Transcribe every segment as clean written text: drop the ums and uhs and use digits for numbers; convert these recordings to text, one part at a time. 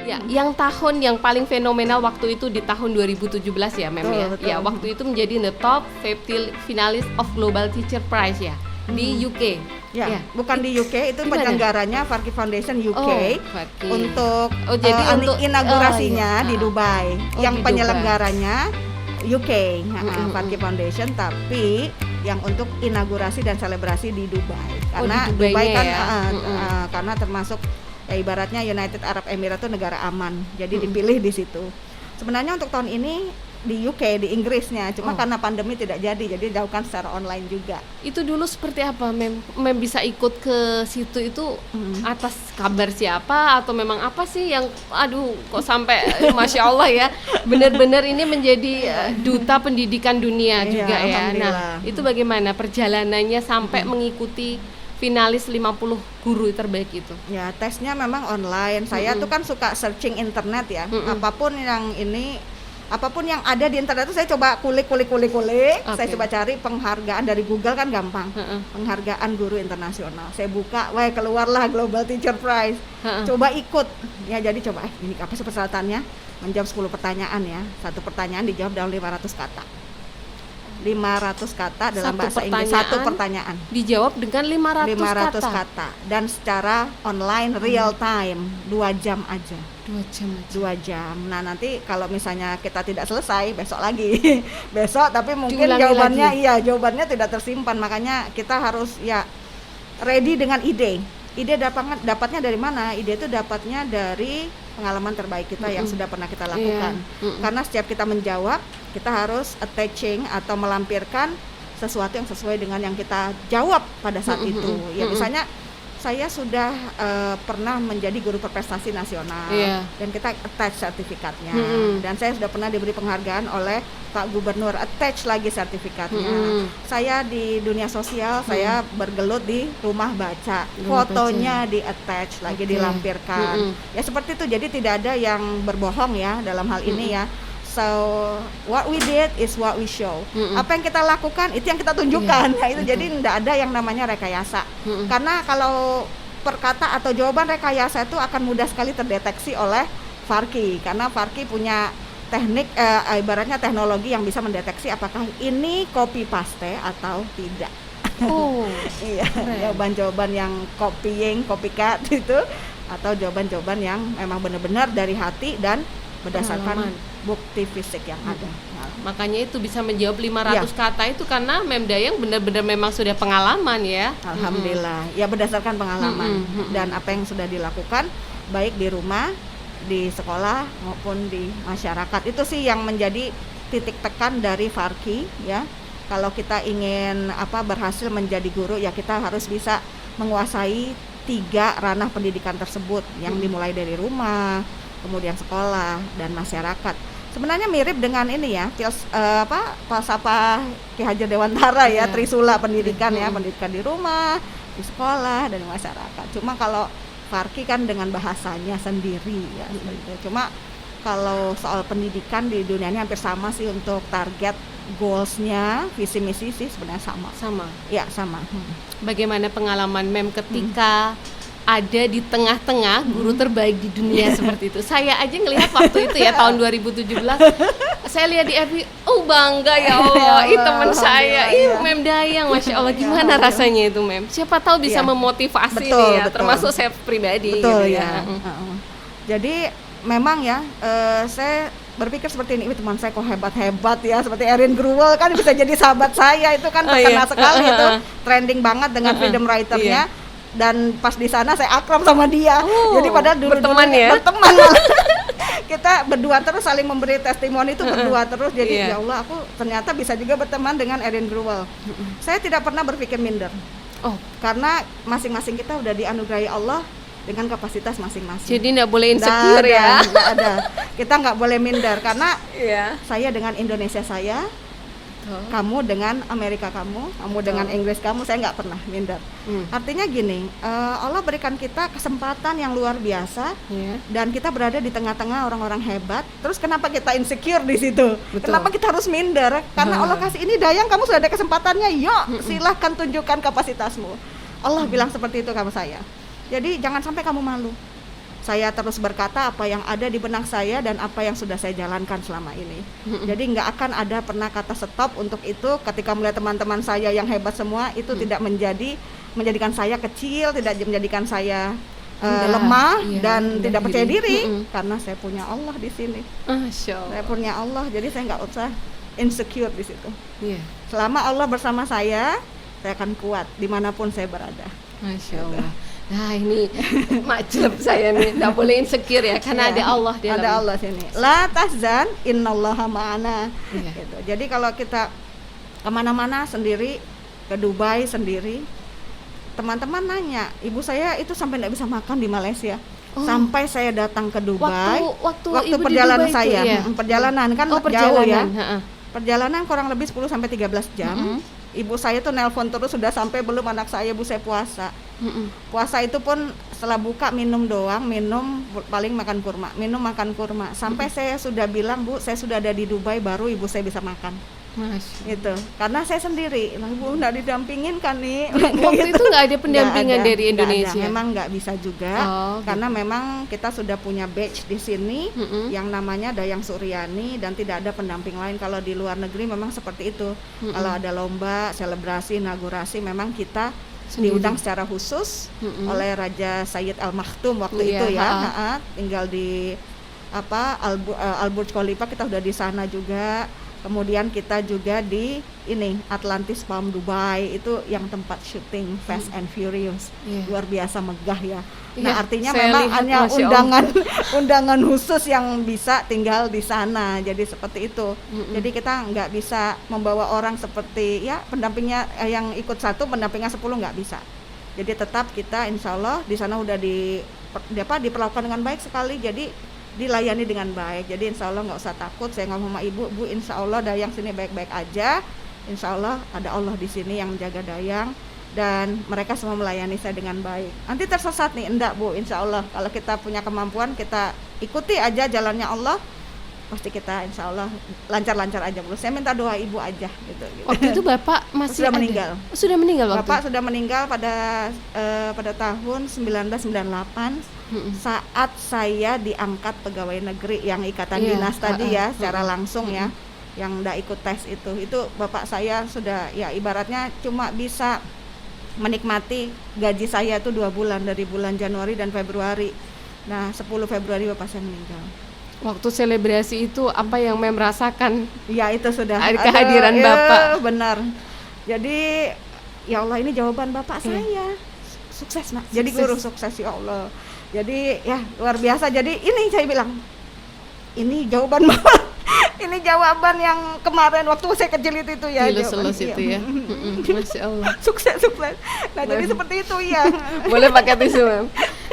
Ya, yang tahun yang paling fenomenal waktu itu di tahun 2017 ya, Mem ya. Betul. Ya, waktu itu menjadi the top 50 finalis of Global Teacher Prize ya di UK. Ya, bukan di UK, itu Gimana? penyelenggaranya Farki Foundation UK Farki. untuk jadi untuk inaugurasinya iya. di Dubai. Yang Di penyelenggaranya UK, Farki Foundation, tapi yang untuk inaugurasi dan selebrasi di Dubai. Karena di Dubai kan ya? karena termasuk ya ibaratnya United Arab Emirates itu negara aman. Jadi dipilih di situ. Sebenarnya untuk tahun ini di UK, di Inggrisnya, cuma karena pandemi tidak jadi dilakukan secara online juga. Itu dulu seperti apa, Mem bisa ikut ke situ itu atas kabar siapa atau memang apa sih yang aduh kok sampai Masya Allah ya, benar-benar ini menjadi duta pendidikan dunia juga ya. Nah, itu bagaimana perjalanannya sampai mengikuti finalis 50 guru terbaik itu? Ya, tesnya memang online. Saya tuh kan suka searching internet ya. Apapun yang ada di internet itu saya coba kulik. Saya coba cari penghargaan dari Google kan gampang. Penghargaan guru internasional. Saya buka, keluarlah Global Teacher Prize. Coba ikut. Ya, jadi coba ini apa sih persyaratannya? Menjawab 10 pertanyaan ya. Satu pertanyaan dijawab dalam 500 kata. 500 kata dalam bahasa Inggris. Satu pertanyaan dijawab dengan 500 kata dan secara online real time 2 jam aja. 2 jam. Nah, nanti kalau misalnya kita tidak selesai besok lagi. Besok tapi mungkin jawabannya tidak tersimpan. Makanya kita harus ya ready dengan ide. Ide dapatnya dari mana? Ide itu dapatnya dari pengalaman terbaik kita yang sudah pernah kita lakukan. Karena setiap kita menjawab, kita harus attaching atau melampirkan sesuatu yang sesuai dengan yang kita jawab pada saat itu. Ya, misalnya saya sudah pernah menjadi guru berprestasi nasional dan kita attach sertifikatnya. Dan saya sudah pernah diberi penghargaan oleh Pak Gubernur, attach lagi sertifikatnya. Saya di dunia sosial, saya bergelut di rumah baca, fotonya di attach lagi, dilampirkan. Ya seperti itu, jadi tidak ada yang berbohong ya dalam hal ini ya. So what we did is what we show. Apa yang kita lakukan itu yang kita tunjukkan. Ya, itu jadi tidak ada yang namanya rekayasa. Karena kalau perkata atau jawaban rekayasa itu akan mudah sekali terdeteksi oleh Farki. Karena Farki punya teknik ibaratnya teknologi yang bisa mendeteksi apakah ini copy paste atau tidak. Iya, jawaban-jawaban yang copycat itu atau jawaban-jawaban yang memang benar-benar dari hati dan berdasarkan bukti fisik yang ada. Makanya itu bisa menjawab 500 kata itu karena Mem Dayang benar-benar memang sudah pengalaman ya. Alhamdulillah. Ya berdasarkan pengalaman dan apa yang sudah dilakukan baik di rumah, di sekolah maupun di masyarakat. Itu sih yang menjadi titik tekan dari Farki ya. Kalau kita ingin berhasil menjadi guru ya kita harus bisa menguasai 3 ranah pendidikan tersebut yang dimulai dari rumah, kemudian sekolah dan masyarakat. Sebenarnya mirip dengan ini ya, falsafah Ki Hajar Dewantara ya, Trisula pendidikan ya, pendidikan di rumah, di sekolah dan di masyarakat. Cuma kalau Farki kan dengan bahasanya sendiri ya. Cuma kalau soal pendidikan di dunia ini hampir sama sih untuk target goals-nya, visi misi sih sebenarnya sama. Ya, sama. Bagaimana pengalaman Mem ketika ada di tengah-tengah guru terbaik di dunia seperti itu? Saya aja ngelihat waktu itu ya tahun 2017 saya lihat di FB, bangga ya Allah, teman saya, Mem Dayang, Masya Allah, gimana rasanya itu Mem? Siapa tahu bisa memotivasi termasuk saya pribadi. Betul ya. Jadi memang ya, saya berpikir seperti ini, teman saya kok hebat-hebat ya, seperti Erin Gruwel kan bisa jadi sahabat saya, itu kan terkenal sekali itu, trending banget dengan freedom writer-nya. Dan pas di sana saya akrab sama dia. Jadi padahal berteman. Kita berdua terus saling memberi testimoni itu berdua terus. Jadi ya Allah, aku ternyata bisa juga berteman dengan Erin Gruwel. Saya tidak pernah berpikir minder. Karena masing-masing kita udah dianugerahi Allah dengan kapasitas masing-masing. Jadi nggak boleh insecure ya. Nggak ada. Kita nggak boleh minder karena saya dengan Indonesia saya, kamu dengan Amerika kamu dengan Inggris kamu, saya nggak pernah minder. Artinya gini, Allah berikan kita kesempatan yang luar biasa dan kita berada di tengah-tengah orang-orang hebat. Terus kenapa kita insecure di situ? Kenapa kita harus minder? Karena Allah kasih ini, Dayang, kamu sudah ada kesempatannya, yuk silahkan tunjukkan kapasitasmu. Allah bilang seperti itu sama saya. Jadi jangan sampai kamu malu. saya terus berkata apa yang ada di benak saya dan apa yang sudah saya jalankan selama ini. Jadi nggak akan ada pernah kata stop untuk itu. Ketika melihat teman-teman saya yang hebat semua, itu tidak menjadikan saya kecil, tidak menjadikan saya lemah dan tidak percaya diri, karena saya punya Allah di sini. Saya punya Allah, jadi saya nggak usah insecure di situ. Selama Allah bersama saya akan kuat dimanapun saya berada. Masya Allah. Nah ini macam saya nih, nggak boleh insecure ya, karena ada Allah di dalam. Ada Allah sini. La tahzan, innallaha ma'ana. Gitu. Jadi kalau kita kemana-mana sendiri, ke Dubai sendiri, teman-teman nanya, ibu saya itu sampai nggak bisa makan di Malaysia. Sampai saya datang ke Dubai, waktu perjalanan saya, perjalanan kan jauh ya. Perjalanan kurang lebih 10 sampai 13 jam. Ibu saya tuh nelpon terus, sudah sampai belum anak saya, bu saya puasa. Puasa itu pun setelah buka minum doang, paling makan kurma, makan kurma. Sampai saya sudah bilang, bu saya sudah ada di Dubai baru ibu saya bisa makan. Gitu. Karena saya sendiri, ibu nggak didampingin kan nih. Waktu itu nggak ada pendampingan dari Indonesia. Memang nggak bisa juga, karena memang kita sudah punya batch di sini yang namanya Dayang Suryani dan tidak ada pendamping lain. Kalau di luar negeri memang seperti itu. Kalau ada lomba, selebrasi, inaugurasi, memang kita diundang secara khusus oleh Raja Sayyid Al Maktoum waktu itu ya. Tinggal di Al Burj Khalifa, kita udah di sana juga. Kemudian kita juga di Atlantis Palm Dubai, itu yang tempat syuting Fast and Furious. Luar biasa megah ya. Nah, artinya memang hanya undangan khusus yang bisa tinggal di sana. Jadi seperti itu. Jadi kita nggak bisa membawa orang seperti ya pendampingnya yang ikut 1, pendampingnya 10 nggak bisa. Jadi tetap kita insya Allah di sana udah diperlakukan dengan baik sekali. Jadi dilayani dengan baik, jadi insya Allah nggak usah takut. Saya ngomong sama ibu, bu insya Allah Dayang sini baik-baik aja, insya Allah ada Allah di sini yang menjaga Dayang dan mereka semua melayani saya dengan baik. Nanti tersesat nih, enggak bu, insya Allah kalau kita punya kemampuan kita ikuti aja jalannya Allah, pasti kita insya Allah lancar-lancar aja bu. Saya minta doa ibu aja gitu. Waktu itu bapak masih sudah meninggal. Sudah meninggal waktu. Bapak sudah meninggal pada tahun 1998. Saat saya diangkat pegawai negeri yang ikatan dinas tadi ya, secara langsung ya, yang enggak ikut tes itu bapak saya sudah ya ibaratnya cuma bisa menikmati gaji saya itu 2 bulan, dari bulan Januari dan Februari. Nah 10 Februari bapak saya meninggal. Waktu selebrasi itu apa yang Mem rasakan? Ya itu sudah kehadiran bapak. Benar. Jadi ya Allah, ini jawaban bapak saya. Sukses nak. Jadi guru sukses ya Allah. Jadi ya luar biasa. Jadi ini saya bilang, ini jawaban bapak. Ini jawaban yang kemarin waktu saya kecil itu ya. Dilus-lus itu ya. Masya Allah. Sukses. Nah jadi seperti itu ya. Boleh pakai tisu Mem.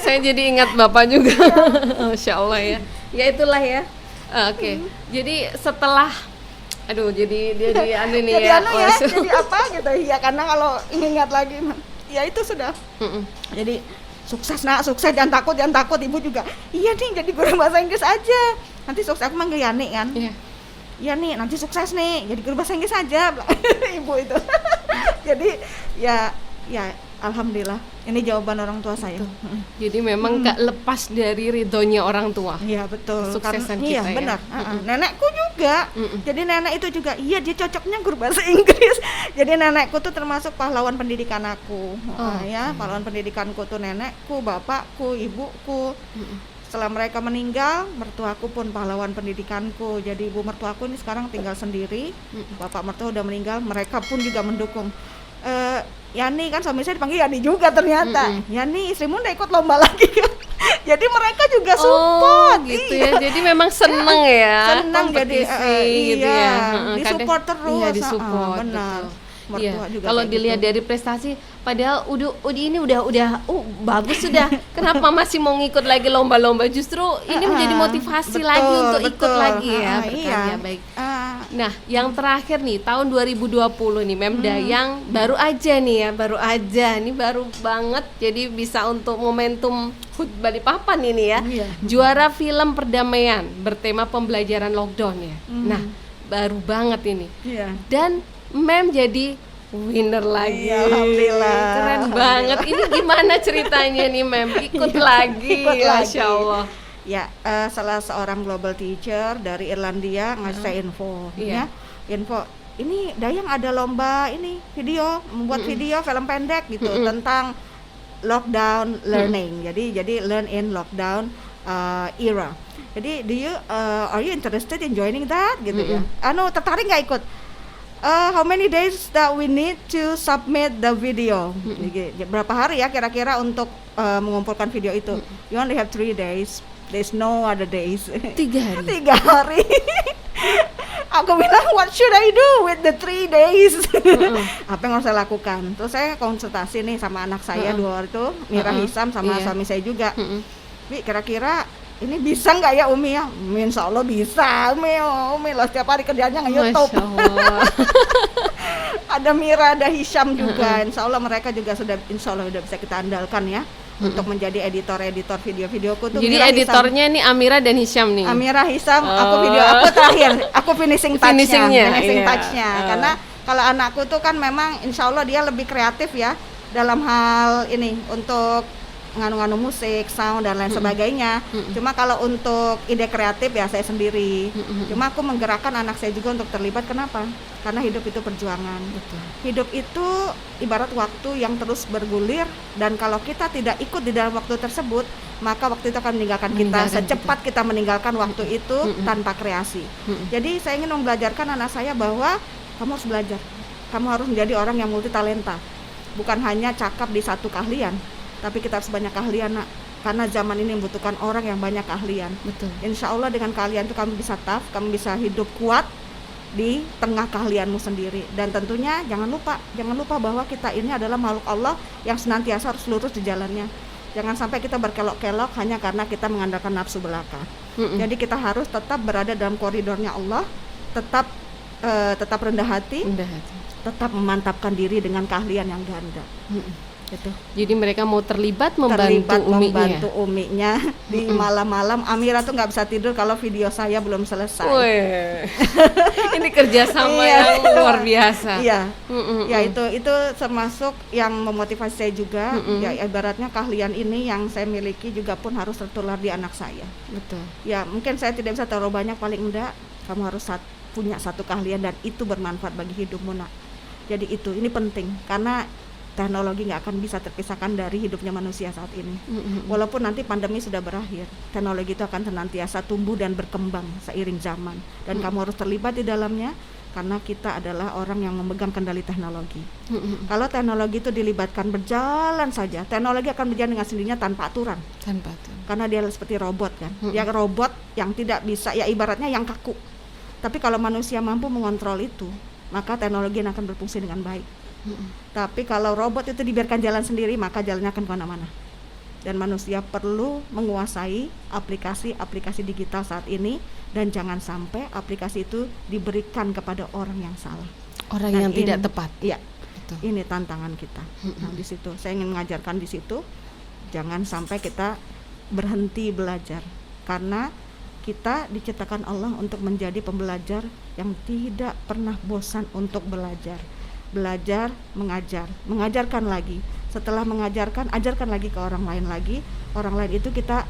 Saya jadi ingat bapak juga. Masya Allah ya. Ya itulah ya. Oke. Jadi setelah jadi jadi apa gitu ya, karena kalau ingat lagi ya itu sudah. Jadi sukses jangan takut ibu juga. Iya nih, jadi guru bahasa Inggris aja. Nanti sukses, aku manggil Yani kan. Iya nih, nanti sukses nih, jadi guru bahasa Inggris aja. Ibu itu. Jadi ya alhamdulillah, ini jawaban orang tua saya. Jadi memang gak lepas dari ridhonya orang tua. Iya betul. Suksesan kita ya. Benar. Nenekku juga. Jadi nenek itu juga, dia cocoknya guru bahasa Inggris. Jadi nenekku tuh termasuk pahlawan pendidikan aku. Pahlawan pendidikanku tuh nenekku, bapakku, ibuku. Setelah mereka meninggal, mertuaku pun pahlawan pendidikanku. Jadi ibu mertuaku ini sekarang tinggal sendiri. Bapak mertua udah meninggal, mereka pun juga mendukung. Yani kan suami saya dipanggil Yani juga ternyata. Yani istrimu udah ikut lomba lagi kan. Jadi mereka juga support gitu ya. Jadi memang seneng ya. Seneng jadi gitu ya. Disupport terus. Iya, disupport. Benar. Iya. Kalau dilihat dari prestasi, padahal ini udah bagus sudah. Kenapa masih mau ngikut lagi lomba-lomba? Justru ini menjadi motivasi lagi untuk ikut lagi ya. Berkarya baik. Nah, yang terakhir nih tahun 2020 nih Mem Dayang baru aja nih baru banget, jadi bisa untuk momentum HUT Balikpapan ini ya. Juara film perdamaian bertema pembelajaran lockdown ya. Nah, baru banget ini. Dan Mem jadi Winner lagi. Iya, alhamdulillah. Keren banget. Ini gimana ceritanya nih, Mem? Ikut lagi. Masya Allah. Ya, salah seorang global teacher dari Irlandia ngasih saya info, ya, info. Ini Dayang ada lomba ini video, membuat video film pendek gitu tentang lockdown learning. Jadi learn in lockdown era. Jadi are you interested in joining that gitu ya? Tertarik nggak ikut? How many days that we need to submit the video? Berapa hari ya kira-kira untuk mengumpulkan video itu? You only have 3 days. There's no other days. 3 hari. 3 hari. Aku bilang, what should I do with the 3 days? Apa yang harus saya lakukan? Terus saya konsultasi nih sama anak saya 2 hari itu, Mira Hisam sama suami saya juga. Bi, kira-kira ini bisa nggak ya Umi ya? Insya Allah bisa, Umi loh setiap hari kerjanya nge-YouTube. Ada Mira, ada Hisham juga. Insya Allah mereka juga sudah bisa kita andalkan ya untuk menjadi editor video-videoku tuh. Jadi Mira editornya Hisham. ini Amira dan Hisham nih. Amira Hisham, aku terakhir, aku finishing touch-nya. Karena kalau anakku tuh kan memang Insya Allah dia lebih kreatif ya dalam hal ini untuk nganu musik, sound dan lain sebagainya. Cuma kalau untuk ide kreatif ya saya sendiri. Cuma aku menggerakkan anak saya juga untuk terlibat. Kenapa? Karena hidup itu perjuangan. Betul. Hidup itu ibarat waktu yang terus bergulir, dan kalau kita tidak ikut di dalam waktu tersebut, maka waktu itu akan meninggalkan kita. Secepat kita meninggalkan waktu itu tanpa kreasi. Jadi saya ingin membelajarkan anak saya bahwa kamu harus belajar. Kamu harus menjadi orang yang multi talenta. Bukan hanya cakap di satu keahlian, tapi kita harus banyak keahlian, Nak. Karena zaman ini membutuhkan orang yang banyak keahlian. Betul. Insya Allah dengan keahlian itu kamu bisa tough, kamu bisa hidup kuat di tengah keahlianmu sendiri. Dan tentunya jangan lupa bahwa kita ini adalah makhluk Allah yang senantiasa harus lurus di jalannya. Jangan sampai kita berkelok-kelok hanya karena kita mengandalkan nafsu belaka. Jadi kita harus tetap berada dalam koridornya Allah, tetap rendah hati, tetap memantapkan diri dengan keahlian yang ganda. Gitu. Jadi mereka mau terlibat membantu uminya di malam-malam. Amira tuh nggak bisa tidur kalau video saya belum selesai. Ini kerjasama yang luar biasa. Iya, ya itu termasuk yang memotivasi saya juga. Ya ibaratnya keahlian ini yang saya miliki juga pun harus tertular di anak saya. Betul. Ya mungkin saya tidak bisa terlalu banyak, paling enggak kamu harus punya satu keahlian dan itu bermanfaat bagi hidupmu, Nak. Jadi ini penting karena teknologi nggak akan bisa terpisahkan dari hidupnya manusia saat ini. Walaupun nanti pandemi sudah berakhir, teknologi itu akan senantiasa tumbuh dan berkembang seiring zaman. Dan kamu harus terlibat di dalamnya karena kita adalah orang yang memegang kendali teknologi. Kalau teknologi itu dilibatkan berjalan saja, teknologi akan berjalan dengan sendirinya tanpa aturan. Karena dia seperti robot kan. Dia robot yang tidak bisa, ya ibaratnya yang kaku. Tapi kalau manusia mampu mengontrol itu, maka teknologi akan berfungsi dengan baik. Tapi kalau robot itu dibiarkan jalan sendiri, maka jalannya akan kemana-mana. Dan manusia perlu menguasai aplikasi digital saat ini, dan jangan sampai aplikasi itu diberikan kepada orang yang salah, orang yang tidak tepat. Iya, ini tantangan kita. Nah, di situ saya ingin mengajarkan di situ, jangan sampai kita berhenti belajar, karena kita diciptakan Allah untuk menjadi pembelajar yang tidak pernah bosan untuk belajar, mengajarkan lagi. Setelah mengajarkan, ajarkan lagi ke orang lain lagi. Orang lain itu kita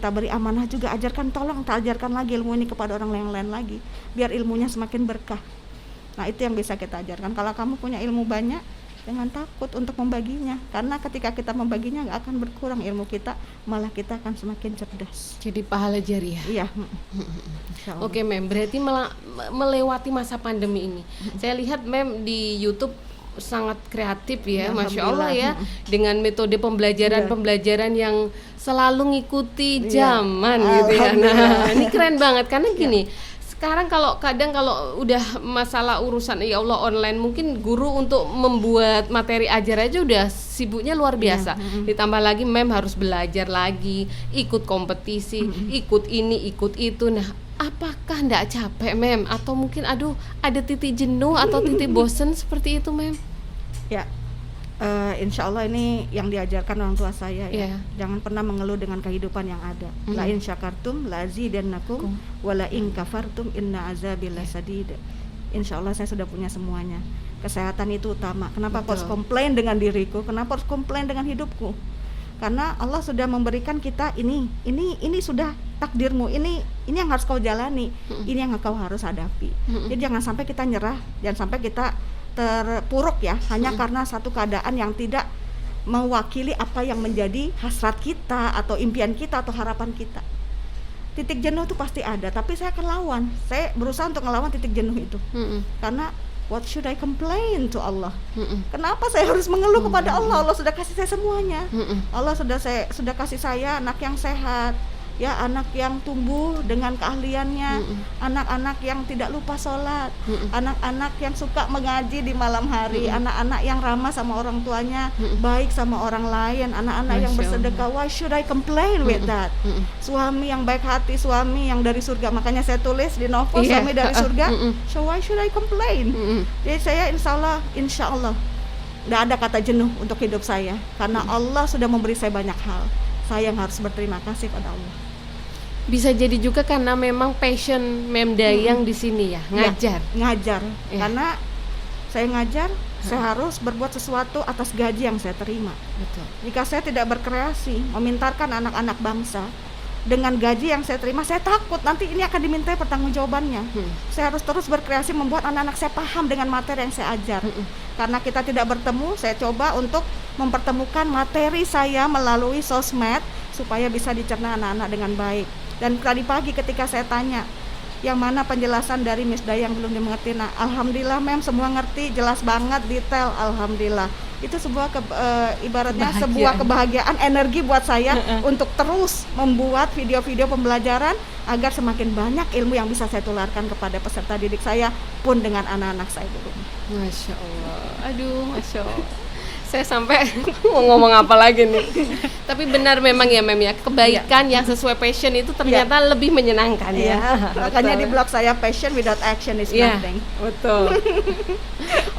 beri amanah juga, tolong ajarkan lagi ilmu ini kepada orang lain lagi, biar ilmunya semakin berkah. Nah, itu yang bisa kita ajarkan. Kalau kamu punya ilmu banyak, jangan takut untuk membaginya, karena ketika kita membaginya nggak akan berkurang ilmu kita, malah kita akan semakin cerdas. Jadi pahala jariah. Iya. Oke, Mem, berarti melewati masa pandemi ini, saya lihat Mem di YouTube sangat kreatif ya, Masya Allah ya, dengan metode pembelajaran yang selalu ngikuti zaman gitu ya. Nah, ini keren banget karena gini. Sekarang kalau udah masalah urusan ya Allah online, mungkin guru untuk membuat materi ajar aja udah sibuknya luar biasa. Ditambah lagi Mem harus belajar lagi, ikut kompetisi, ikut ini, ikut itu. Nah, apakah enggak capek Mem? Atau mungkin ada titik jenuh atau titik bosen seperti itu Mem? Ya, insya Allah ini yang diajarkan orang tua saya ya. Jangan pernah mengeluh dengan kehidupan yang ada. La in syakartum la azidannakum wa la in kafartum inna azabi lasadid. Insya Allah saya sudah punya semuanya. Kesehatan itu utama. Kenapa aku harus Betul. komplain dengan diriku? Kenapa harus komplain dengan hidupku? Karena Allah sudah memberikan kita ini sudah takdirmu, ini yang harus kau jalani, ini yang kau harus hadapi. Jadi jangan sampai kita nyerah, jangan sampai kita terpuruk ya, hanya karena satu keadaan yang tidak mewakili apa yang menjadi hasrat kita atau impian kita atau harapan kita. Titik jenuh itu pasti ada, tapi saya akan lawan. Saya berusaha untuk ngelawan titik jenuh itu. Karena what should I complain to Allah? Kenapa saya harus mengeluh kepada Allah? Allah sudah kasih saya semuanya. Allah sudah kasih saya anak yang sehat, ya, anak yang tumbuh dengan keahliannya, anak-anak yang tidak lupa sholat, anak-anak yang suka mengaji di malam hari, anak-anak yang ramah sama orang tuanya, baik sama orang lain, anak-anak yang bersedekah. Why should I complain with that? Suami yang baik hati, suami yang dari surga. Makanya saya tulis di novel suami dari surga. So why should I complain? Jadi saya insya Allah nggak ada kata jenuh untuk hidup saya, karena Allah sudah memberi saya banyak hal. Saya yang harus berterima kasih pada Allah. Bisa jadi juga karena memang passion Mem Dayang di sini ya, ngajar. Ya, ngajar. Karena saya ngajar, saya harus berbuat sesuatu atas gaji yang saya terima. Betul. Jika saya tidak berkreasi, memintarkan anak-anak bangsa dengan gaji yang saya terima, saya takut nanti ini akan dimintai pertanggungjawabannya. Saya harus terus berkreasi membuat anak-anak saya paham dengan materi yang saya ajar. Karena kita tidak bertemu, saya coba untuk mempertemukan materi saya melalui sosmed supaya bisa dicerna anak-anak dengan baik. Dan tadi pagi ketika saya tanya, yang mana penjelasan dari Miss Dayang belum dimengerti? Nah, alhamdulillah Mem semua ngerti, jelas banget, detail, alhamdulillah. Itu sebuah ibaratnya sebuah kebahagiaan, energi buat saya untuk terus membuat video-video pembelajaran agar semakin banyak ilmu yang bisa saya tularkan kepada peserta didik saya pun dengan anak-anak saya di rumah. Masya Allah, aduh, Masya Allah. Saya sampai mau ngomong apa lagi nih. Tapi benar memang ya Mem ya, kebaikan yang sesuai passion itu ternyata lebih menyenangkan ya. Makanya di blog saya, passion without action is nothing. Betul.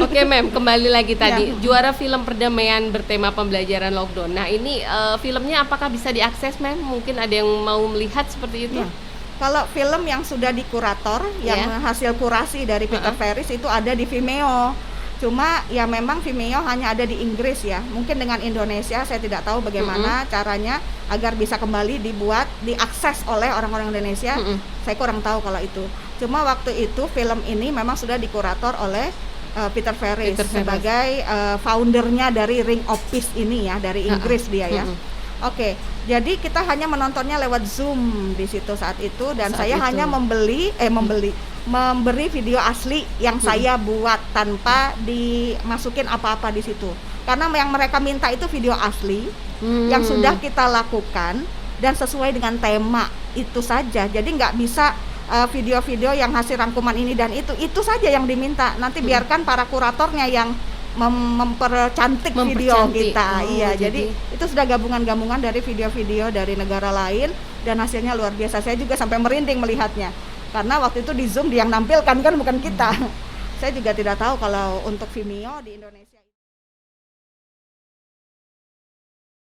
Oke Mem, kembali lagi tadi juara film perdamaian bertema pembelajaran lockdown. Nah ini filmnya apakah bisa diakses Mem? Mungkin ada yang mau melihat seperti itu? Kalau film yang sudah dikurator, yang hasil kurasi dari Peter Ferris itu ada di Vimeo. Cuma ya memang Vimeo hanya ada di Inggris ya. Mungkin dengan Indonesia saya tidak tahu bagaimana caranya agar bisa kembali diakses oleh orang-orang Indonesia. Saya kurang tahu kalau itu. Cuma waktu itu film ini memang sudah dikurator oleh Peter Ferris sebagai foundernya dari Ring of Peace ini ya, dari Inggris dia ya. Oke, jadi kita hanya menontonnya lewat Zoom di situ saat itu, dan saya hanya memberi video asli yang saya buat tanpa dimasukin apa-apa di situ. Karena yang mereka minta itu video asli yang sudah kita lakukan dan sesuai dengan tema itu saja. Jadi nggak bisa video-video yang hasil rangkuman ini dan itu saja yang diminta. Nanti biarkan para kuratornya yang mempercantik video kita. Jadi itu sudah gabungan-gabungan dari video-video dari negara lain dan hasilnya luar biasa. Saya juga sampai merinding melihatnya. Karena waktu itu di Zoom dia yang nampilkan kan, bukan kita. Saya juga tidak tahu kalau untuk Vimeo di Indonesia